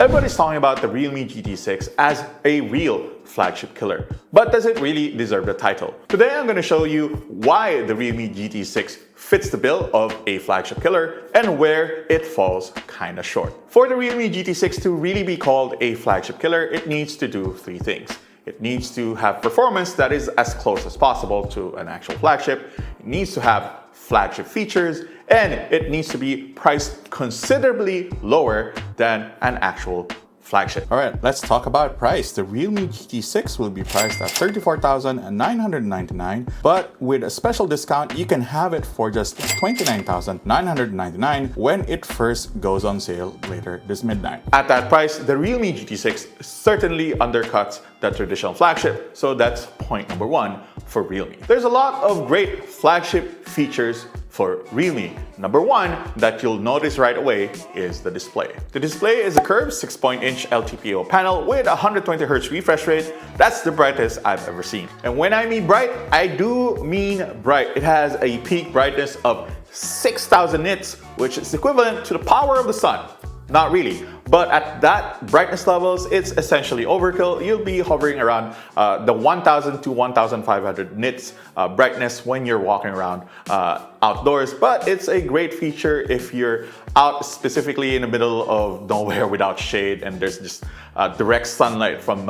Everybody's talking about the Realme GT6 as a real flagship killer, but does it really deserve the title? Today I'm going to show you why the Realme GT6 fits the bill of a flagship killer and where it falls kinda short. For the Realme GT6 to really be called a flagship killer, it needs to do three things. It needs to have performance that is as close as possible to an actual flagship. It needs to have flagship features, and it needs to be priced considerably lower than an actual flagship. Alright, let's talk about price. The Realme GT6 will be priced at $34,999, but with a special discount, you can have it for just $29,999 when it first goes on sale later this midnight. At that price, the Realme GT6 certainly undercuts the traditional flagship, so that's point number one for Realme. There's a lot of great flagship features for Realme. Number one that you'll notice right away is the display. The display is a curved 6-inch LTPO panel with 120Hz refresh rate. That's the brightest I've ever seen. And when I mean bright, I do mean bright. It has a peak brightness of 6,000 nits, which is equivalent to the power of the sun. Not really, but at that brightness levels, it's essentially overkill. You'll be hovering around the 1,000 to 1,500 nits brightness when you're walking around outdoors. But it's a great feature if you're out specifically in the middle of nowhere without shade and there's just direct sunlight from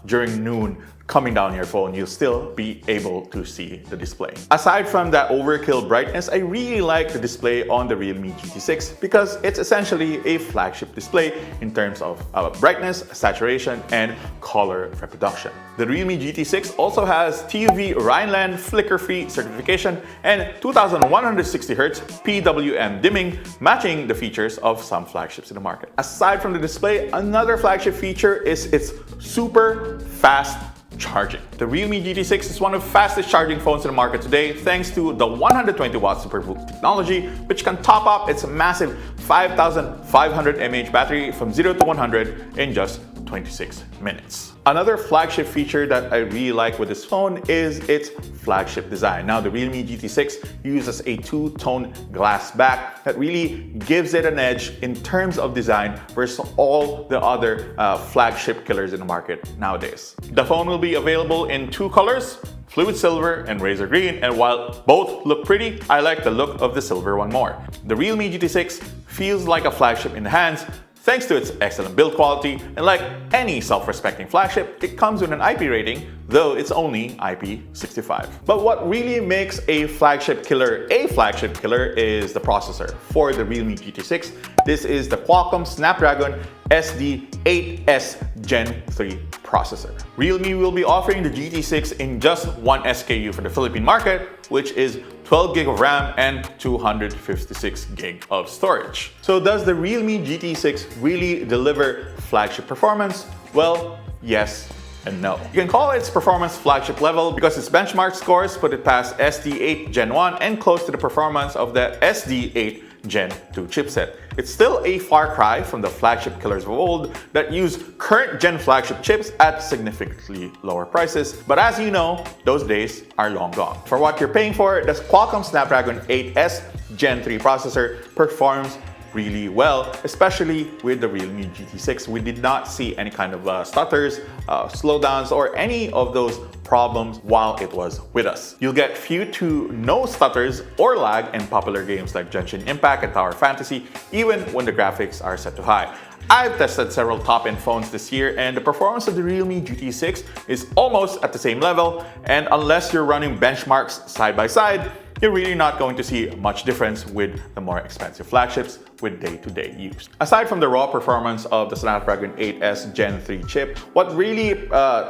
during noon coming down your phone, you'll still be able to see the display. Aside from that overkill brightness, I really like the display on the Realme GT6 because it's essentially a flagship display in terms of brightness, saturation, and color reproduction. The Realme GT6 also has TUV Rhineland flicker-free certification and 2160Hz PWM dimming, matching the features of some flagships in the market. Aside from the display, another flagship feature is its super fast charging. The Realme GT6 is one of the fastest charging phones in the market today thanks to the 120 watt SuperBoost technology, which can top up its massive 5,500 mAh battery from 0 to 100 in just 26 minutes. Another flagship feature that I really like with this phone is its flagship design. Now, the Realme GT6 uses a two-tone glass back that really gives it an edge in terms of design versus all the other flagship killers in the market nowadays. The phone will be available in two colors, fluid silver and razor green, and while both look pretty, I like the look of the silver one more. The Realme GT6 feels like a flagship in the hands thanks to its excellent build quality, and like any self-respecting flagship, it comes with an IP rating, though it's only IP65. But what really makes a flagship killer is the processor. For the Realme GT6, this is the Qualcomm Snapdragon SD8S Gen 3 processor. Realme will be offering the GT6 in just one SKU for the Philippine market, which is 12 GB of RAM and 256 GB of storage. So does the Realme GT6 really deliver flagship performance? Well, yes and no. You can call its performance flagship level because its benchmark scores put it past SD8 Gen 1 and close to the performance of the SD8 Gen 2 chipset. It's still a far cry from the flagship killers of old that use current gen flagship chips at significantly lower prices, but as you know, those days are long gone. For what you're paying for, the Qualcomm Snapdragon 8S Gen 3 processor performs really well, especially with the Realme GT6. We did not see any kind of stutters, slowdowns, or any of those problems while it was with us. You'll get few to no stutters or lag in popular games like Genshin Impact and Tower Fantasy, even when the graphics are set to high. I've tested several top-end phones this year and the performance of the Realme GT6 is almost at the same level, and unless you're running benchmarks side by side, you're really not going to see much difference with the more expensive flagships with day-to-day use. Aside from the raw performance of the Snapdragon 8S Gen 3 chip, what really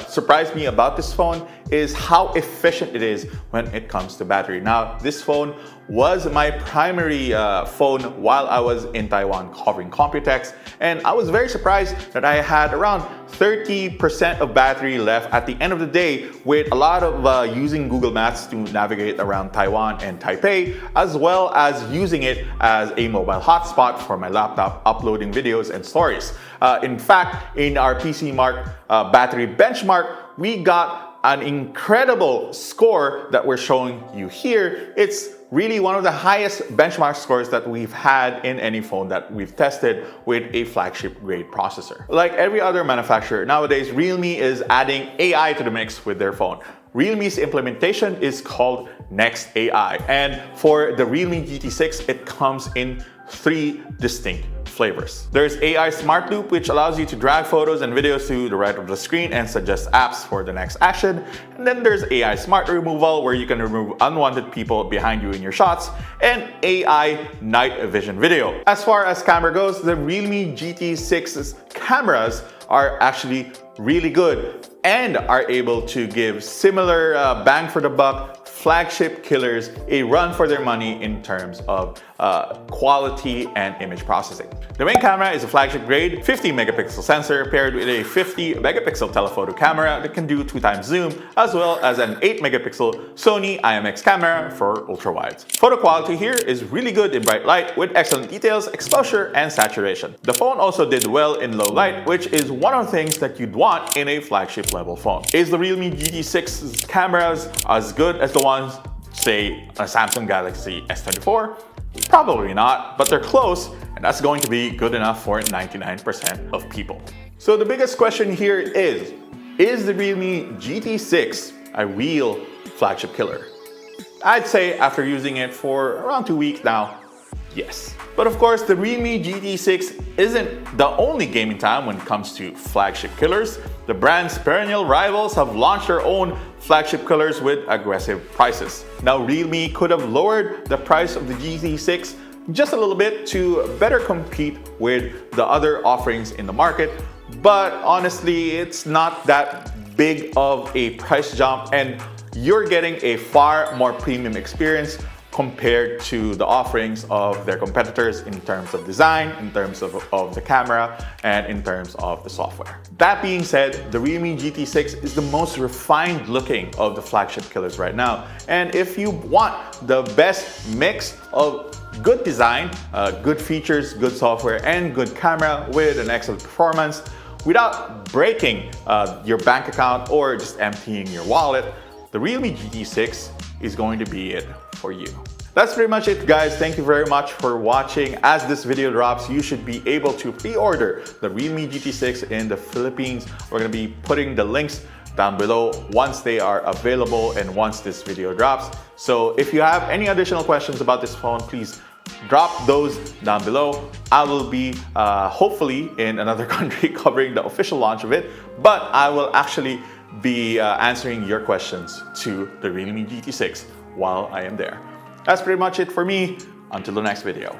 surprised me about this phone is how efficient it is when it comes to battery. Now, this phone was my primary phone while I was in Taiwan covering Computex, and I was very surprised that I had around 30% of battery left at the end of the day, with a lot of using Google Maps to navigate around Taiwan and Taipei, as well as using it as a mobile hotspot for my laptop, uploading videos and stories. In fact, in our PC Mark battery benchmark, we got an incredible score that we're showing you here. It's really one of the highest benchmark scores that we've had in any phone that we've tested with a flagship grade processor. Like every other manufacturer nowadays, Realme is adding AI to the mix with their phone. Realme's implementation is called Next AI, and for the Realme GT6, it comes in 3 distinct flavors. There's AI Smart Loop, which allows you to drag photos and videos to the right of the screen and suggest apps for the next action. And then there's AI Smart Removal, where you can remove unwanted people behind you in your shots, and AI Night Vision Video. As far as camera goes, the Realme GT6's cameras are actually really good and are able to give similar bang for the buck flagship killers a run for their money in terms of quality and image processing. The main camera is a flagship grade 50 megapixel sensor paired with a 50 megapixel telephoto camera that can do 2x zoom, as well as an 8 megapixel Sony IMX camera for ultra wides. Photo quality here is really good in bright light with excellent details, exposure, and saturation. The phone also did well in low light, which is one of the things that you'd want in a flagship level phone. Is the Realme GT6's cameras as good as the ones, say, a Samsung Galaxy S24? Probably not, but they're close, and that's going to be good enough for 99% of people. So the biggest question here is the Realme GT6 a real flagship killer? I'd say after using it for around 2 weeks now, yes. But of course, the Realme GT6 isn't the only game in town when it comes to flagship killers. The brand's perennial rivals have launched their own flagship killers with aggressive prices. Now, Realme could have lowered the price of the GT6 just a little bit to better compete with the other offerings in the market, but honestly, it's not that big of a price jump, and you're getting a far more premium experience compared to the offerings of their competitors in terms of design, in terms of the camera, and in terms of the software. That being said, the Realme GT6 is the most refined looking of the flagship killers right now. And if you want the best mix of good design, good features, good software, and good camera with an excellent performance without breaking your bank account or just emptying your wallet, the Realme GT6 is going to be it for you. That's pretty much it, guys. Thank you very much for watching. As this video drops, you should be able to pre-order the Realme GT6 in the Philippines. We're going to be putting the links down below once they are available and once this video drops. So if you have any additional questions about this phone, please drop those down below. I will be hopefully in another country covering the official launch of it, but I will actually be answering your questions to the Realme GT6 while I am there. That's pretty much it for me. Until the next video.